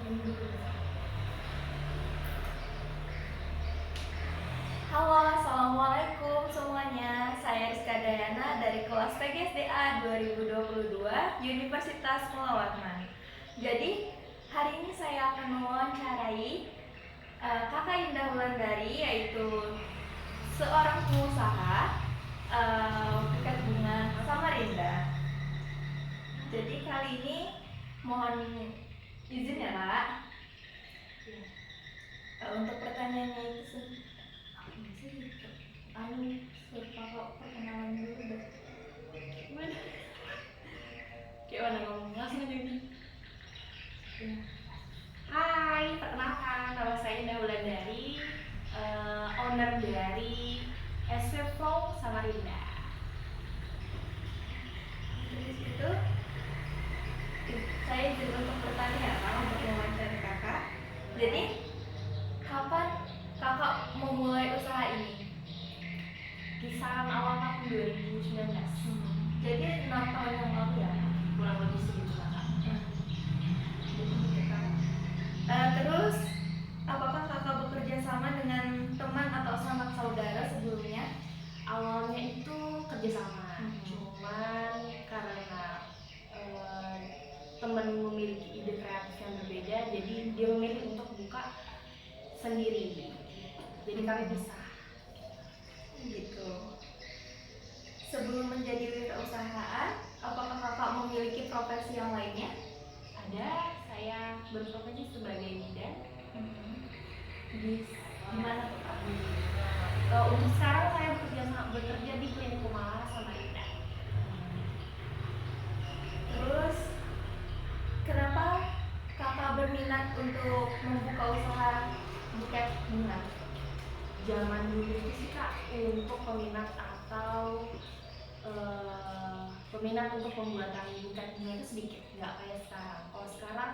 Halo, assalamualaikum semuanya. Saya Rizka Dayana dari kelas PGSDA 2022 Universitas Mula Warman. Jadi hari ini saya akan mewawancarai Kakak Indah Wulandari, yaitu seorang pengusaha dekat dengan Samarinda. Jadi kali ini mohon izin ya Kak. Untuk pertanyaannya itu kakak perkenalan dulu deh. Gimana ngomong langsung aja gitu. Hai, perkenalkan nama saya Indah Wulandari, owner dari SV Flow Samarinda. Terus itu saya izin untuk bertanya ya Kak, untuk mewawancari kakak. Jadi kapan kakak memulai usaha ini? Kisaran awal tahun 2019. Jadi 6 tahun yang lalu ya Kak? Kurang lebih segitu lah Kak. Terus apakah kakak bekerja sama dengan teman atau sanak saudara sebelumnya? Awalnya itu kerjasama, cuman karena teman memiliki ide kreatif yang berbeda, jadi dia memilih untuk buka sendiri. Jadi kami pisah. Gitu. Sebelum menjadi wirausahaan, apakah kakak memiliki profesi yang lainnya? Ada, saya berprofesi sebagai bidan. Di mana tuh Kak? Untuk sekarang saya bekerja di Klinik Kumala Samarinda. Terus kenapa kakak berminat untuk membuka usaha buket bunga? Zaman dulu itu sih Kak, untuk peminat atau peminat untuk pembuatan buket bunga itu sedikit, nggak kayak sekarang. Kalau sekarang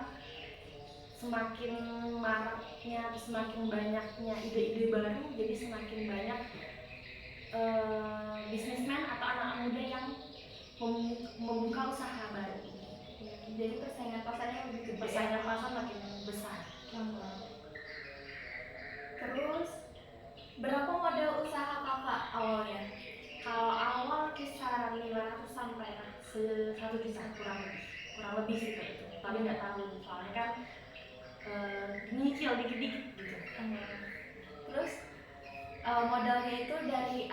semakin maraknya atau semakin banyaknya ide-ide baru, jadi semakin banyak bisnismen atau anak muda yang membuka usaha baru ini. Jadi persaingan pasarnya lebih gede. Persaingan pasar makin besar. Terus berapa modal usaha kakak awalnya? Kalau awal kisaran 500 sampai 1 juta, kurang lebih sih kayak itu. Tapi nggak tahu, soalnya kan nyicil dikit-dikit gitu. Terus modalnya itu dari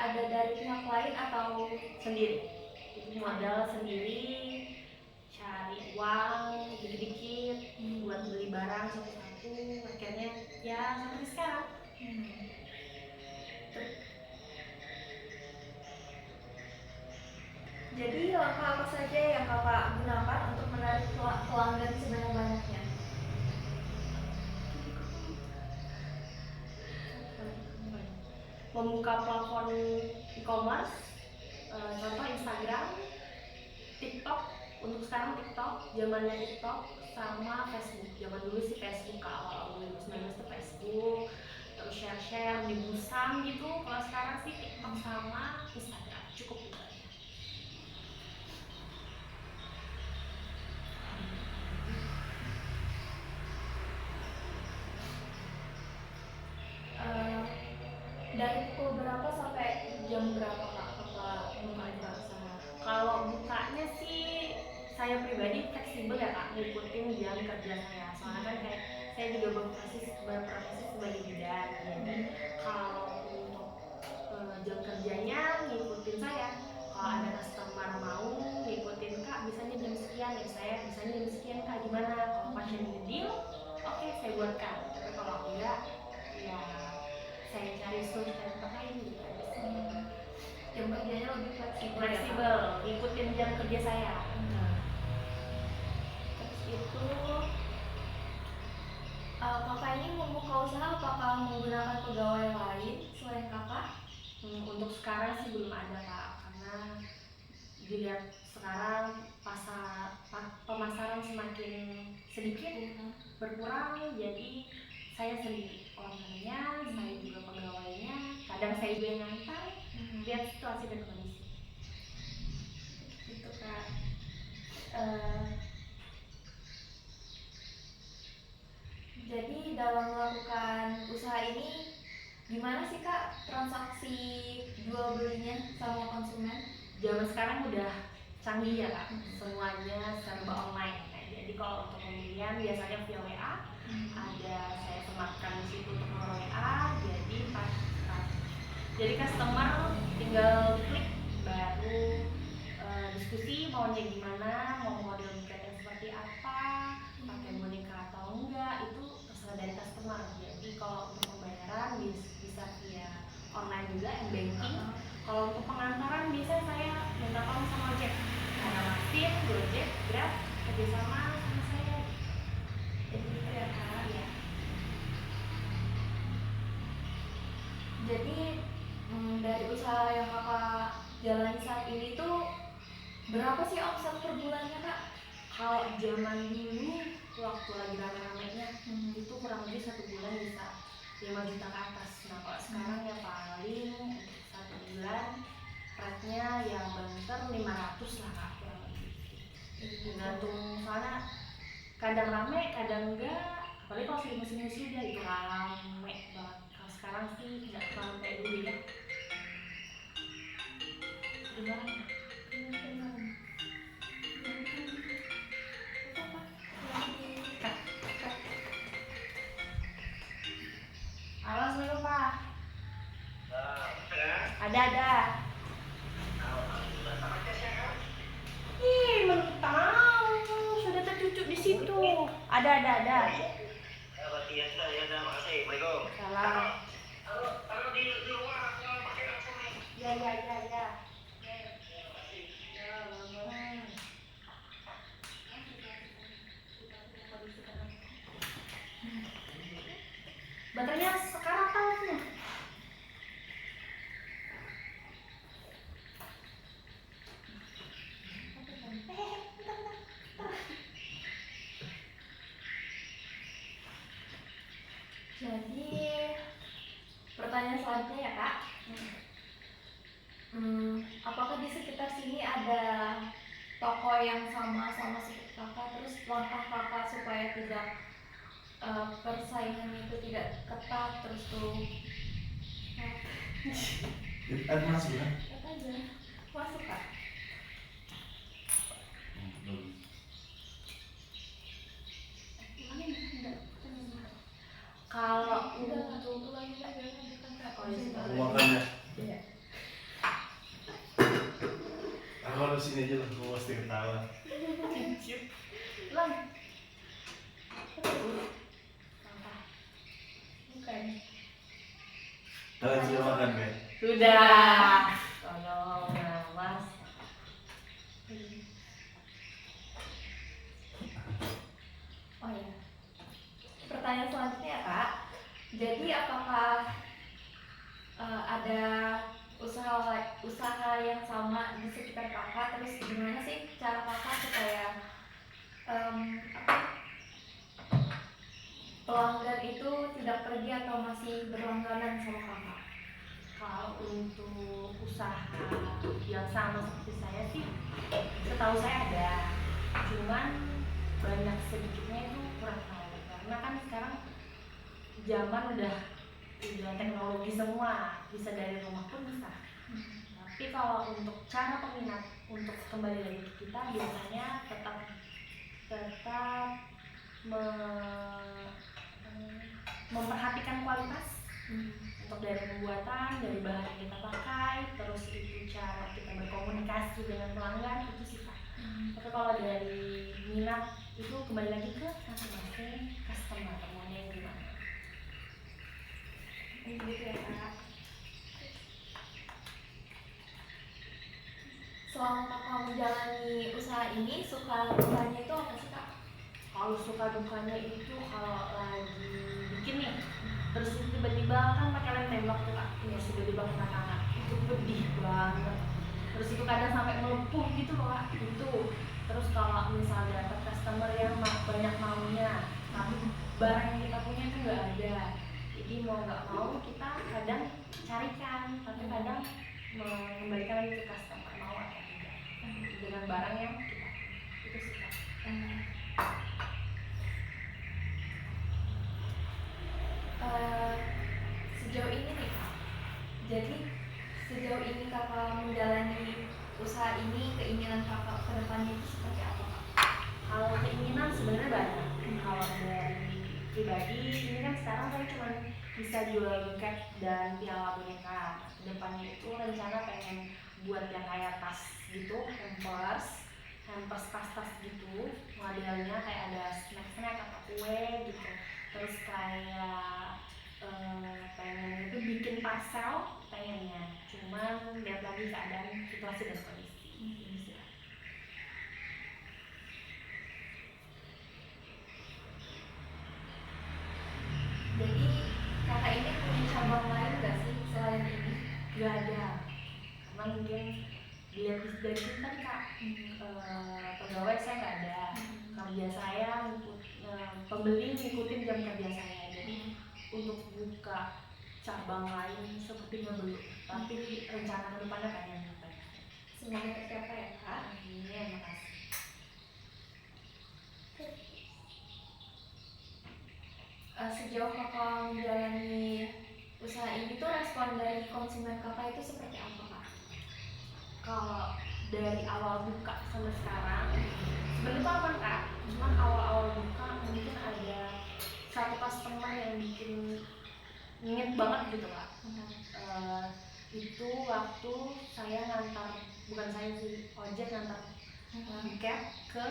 pihak lain atau Sendiri. Itu modal sendiri, cari uang dikit-dikit buat beli barang satu-satu, akhirnya ya sampai sekarang. Jadi langkah apa saja yang kakak gunakan untuk menarik pelanggan sebanyak-banyaknya? Membuka platform e-commerce, contoh Instagram, TikTok. Untuk sekarang TikTok, zamannya TikTok sama Facebook. Zaman dulu sih Facebook, awal 2019 itu Facebook, terus share di Busam gitu. Kalau sekarang sih TikTok sama Instagram, cukup itu aja. Dari pukul berapa sampai jam berapa kak kakak buka usaha? Kalau bukanya sih saya pribadi fleksibel ya Kak, ngikutin jam kerja saya. Soalnya kan kayak saya juga berprofesi sebagai bidan. Jadi kalau untuk jam kerjanya ngikutin saya. Kalau ada customer mau ngikutin Kak, misalnya jam sekian ya saya, misalnya jam sekian Kak gimana? Kalau pasien deal, oke saya buatkan. Tapi kalau enggak, ya saya cari solusi tempat lain gitu. Jam kerjanya lebih fleksibel. Fleksibel, ikutin jam kerja saya. Terus itu kakak ini membuka usaha apakah menggunakan pegawai lain selain kakak? Untuk sekarang sih belum ada Kak, karena dilihat sekarang pemasaran semakin sedikit berkurang, jadi saya sendiri ownernya, saya juga pegawainya, kadang saya juga yang ngantar, lihat situasi dan kondisi. Itu Kak. gimana sih Kak transaksi jual belinya sama konsumen? Zaman sekarang udah canggih ya Kak, semuanya serba online. Nah, jadi kalau untuk pembelian biasanya via WA, ada saya sematkan di situ untuk nomor WA, jadi customer tinggal klik baru diskusi maunya gimana, mau model buket yang seperti apa, pakai boneka atau enggak, itu terserah dari customer. Jadi kalau untuk pembayaran bisa via online juga, banking. Kalau untuk pengantaran biasanya saya minta tolong sama Ojek, ada Masin, Gojek, Grab, kerjasama sama saya. Jadi gitu ya Kak. Iya. Jadi dari usaha yang Kakak jalani saat ini tuh berapa sih omset per bulannya Kak? Kalau zaman dulu waktu lagi rame-ramenya itu kurang lebih 1 bulan bisa 5 juta ke atas. Nah kalau sekarang ya paling untuk 1 bulan rate-nya ya banter 500 lah Kak, kurang lebih. Tergantung, soalnya kadang rame kadang enggak, apalagi kalau sering musim-musim dia itu rame banget. Kalau sekarang sih nggak terlalu kayak dulu ya. Gimana ya? Halo, assalamualaikum Pak. Ada. Ih, menurut tahu sudah tercucuk di situ. Ada. Salam. Ya. Baterainya sekarang apa? Jadi pertanyaan selanjutnya ya Kak, apakah di sekitar sini ada toko yang sama seperti Kakak? Terus langkah Kakak supaya tidak persaingan itu tidak ketat, terus tuh masuk kan? aja masuk Kak. Kalau untuk ulangi lagi bukan Kak. Aku makan ya. Iya. Aku harus sini aja lah, aku pasti ketawa. Lang. Bukan. Kalian sudah makan kan? Sudah. Tolong mas. Oh ya. Pertanyaan selanjutnya ya Kak. Jadi apakah ada usaha yang sama di sekitar Kakak? Terus gimana sih cara Kakak supaya pelanggan itu tidak pergi atau masih berlangganan sama Kakak? Kalau untuk usaha yang sama seperti saya sih, setahu saya ada, cuman banyak sedikitnya itu kurang tahu, karena kan sekarang zaman udah teknologi semua, bisa dari rumah pun bisa. Tapi kalau untuk cara peminat untuk kembali lagi ke kita, biasanya tetap memperhatikan kualitas untuk dari pembuatan, dari bahan yang kita pakai, terus itu cara kita berkomunikasi dengan pelanggan, itu sih Kak. Tapi kalau dari minat itu kembali lagi ke masing-masing customer maunya yang gimana. Gitu ya Kak. Selama Kakak menjalani usaha ini, suka dukanya itu apa sih Kak? Kalau suka dukanya itu kalau lagi bikin nih, terus tiba-tiba kan pakai lem tembak tuh Kak, terus tiba-tiba kena tangan, itu pedih banget. Terus itu kadang sampai melepuh gitu loh Kak, itu. Terus kalau misalnya dapat customer yang banyak maunya, tapi barang yang kita punya itu nggak ada, jadi mau nggak mau kita kadang carikan, tapi kadang mengembalikan lagi ke customer mau atau tidak dengan barang yang kita itu sih Kak. Sejauh ini nih ini kan sekarang saya cuma bisa jual buket dan piala boneka. Kedepannya itu rencana pengen buat yang kayak tas gitu, hampers tas-tas gitu, modelnya kayak ada snack-snack atau kue gitu. Terus kayak pengen itu bikin parcel pengennya, cuman lihat lagi keadaan situasi dan kondisi. Ini sih. Jadi kakak ini punya cabang lain gak sih selain ini? Gak ada, karena mungkin dilihat dari sini kan kak, pegawai saya nggak ada, kerja saya pembeli ngikutin jam kerja saya, jadi untuk buka cabang lain sepertinya belum, tapi rencana kedepannya pengen buka. Semuanya tercapai ya kak. Iya, makasih. Sejauh kakak menjalani usaha ini tuh respon dari konsumen kakak itu seperti apa kak? Kalau dari awal buka sampai sekarang sebenarnya tuh aman kak, cuman awal-awal buka mungkin ada satu customer yang bikin nginget banget gitu kak. Itu waktu saya ngantar, bukan saya sih, ojek ngantar buket ke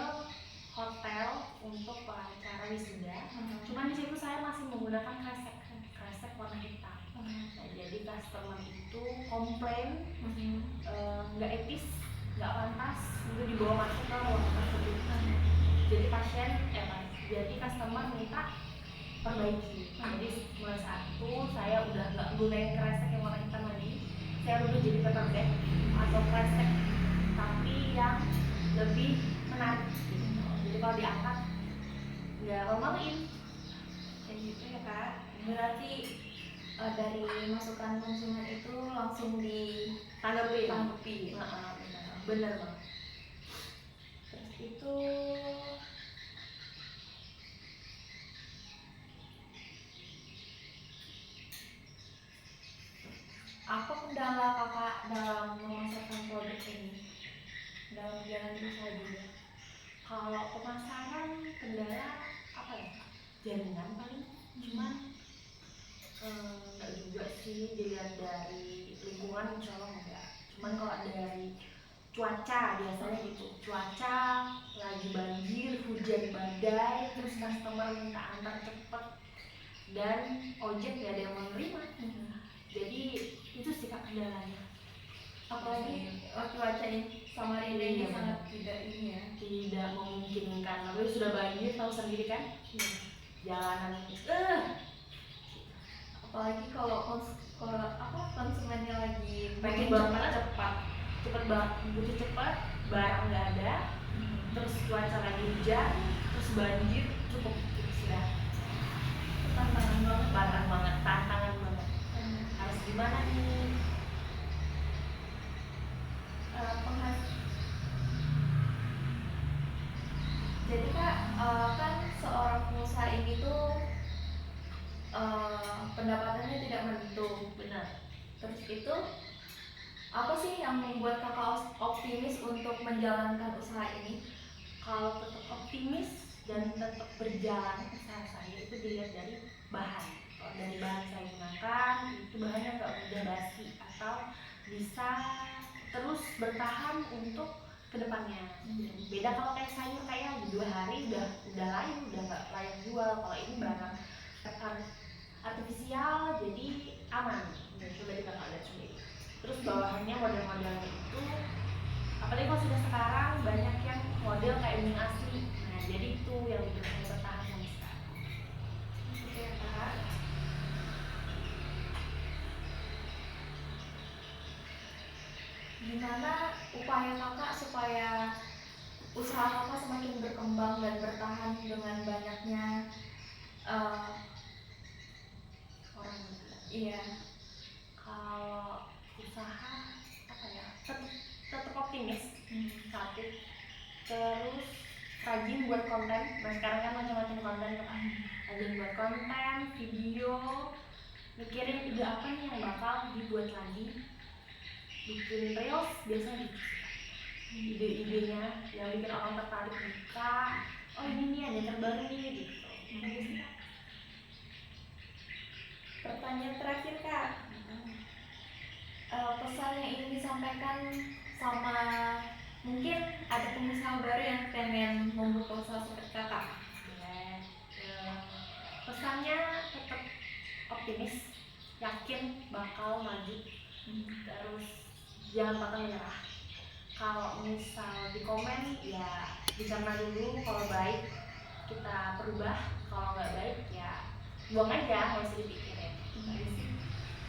hotel untuk acara wisuda. Cuman di situ saya masih menggunakan kresek warna hitam. Nah, jadi customer itu komplain nggak etis, nggak pantas untuk dibawa masuk ke ruangan tersebut. Jadi jadi customer minta perbaiki. Jadi mulai saat itu saya udah nggak gunain kresek yang warna hitam lagi. Saya udah jadi paper bag atau kresek tapi yang lebih menarik gitu. Jadi kalau diangkat nggak malu-maluin Kayak gitu ya kak. Berarti dari masukan konsumen itu langsung tanggapi. Bener banget. Terus itu apa kendala kakak dalam memasarkan produk ini dalam jalan usaha juga? Kalau pemasaran kendala apa ya kak? Jaringan paling, cuman nggak juga sih, dilihat dari lingkungan insya Allah enggak. Cuman kalau dari cuaca biasanya gitu, cuaca lagi banjir, hujan badai, terus customer minta antar cepet dan ojek gak ada yang menerima. Jadi itu sih kak kendalanya. Apalagi cuaca ini Samarinda ini Iya, sangat tidak ini ya. Tidak memungkinkan, tapi sudah banjir tahu sendiri kan, jalanan Apalagi kalau konsumennya lagi pengen banget cepet banget, butuh cepet, barang nggak ada, terus cuaca lagi hujan, terus banjir, cukup sudah tantangan banget. Harus gimana nih? Jadi kak, kan seorang pengusaha ini tuh pendapatannya tidak menentu. Benar. Terus itu apa sih yang membuat kakak optimis untuk menjalankan usaha ini? Kalau tetap optimis dan tetap berjalan usaha saya itu dilihat dari bahan. Kalau dari bahan saya gunakan itu bahannya nggak mudah basi atau bisa terus bertahan untuk kedepannya. Beda kalau kayak sayur kayak 2 hari udah layu, udah nggak layak jual. Kalau ini barang artifisial jadi aman. Coba kita lihat sendiri. Terus bawahannya model-modelnya itu, apalagi kalau sudah sekarang banyak yang model kayak ini asli. Nah jadi itu yang bikin saya bertahan sampai sekarang. Oke kak. Gimana upaya kakak supaya usaha kakak semakin berkembang dan bertahan dengan banyaknya Orang muda. iya. Kalau usaha apa ya, tetap optimis satu, terus rajin buat konten. Nah sekarang kan macam-macam konten kan, rajin buat konten, video, mikirin ide apa nih yang bakal dibuat lagi, bikin reels biasanya gitu. Ide-idenya yang bikin orang tertarik buka, oh ini nih ada yang terbaru nih gitu. Pertanyaan terakhir Kak. Pesan yang ingin disampaikan sama mungkin ada pengusaha baru yang pengen membuka usaha seperti Kakak. Ya, pesannya tetap optimis, yakin bakal maju, terus jangan patah menyerah. Kalau misal di komen ya dicerna dulu, kalau baik kita perubah, kalau nggak baik ya buang aja, nggak usah dipikirin.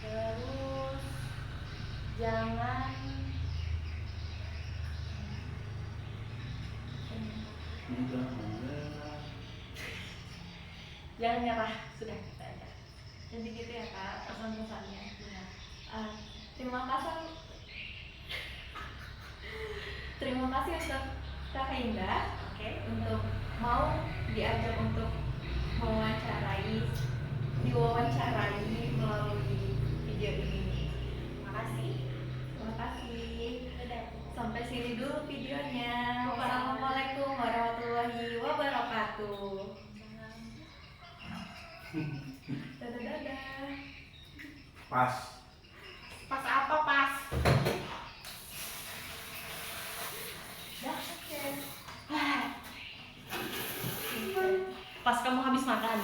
Terus jangan Mudah menyerah. jangan nyerah, sudah kita aja. Jadi gitu ya Kak pesan-pesannya. Ya. Terima kasih untuk Kakak Indah Oke. untuk mau diajak untuk diwawancarai melalui video ini. Makasih. Terima kasih. Dadah. Sampai sini dulu videonya. Wassalamualaikum warahmatullahi wabarakatuh. Dadah. Pas. Pas apa pas? Dah, oke. Pas kamu habis makan.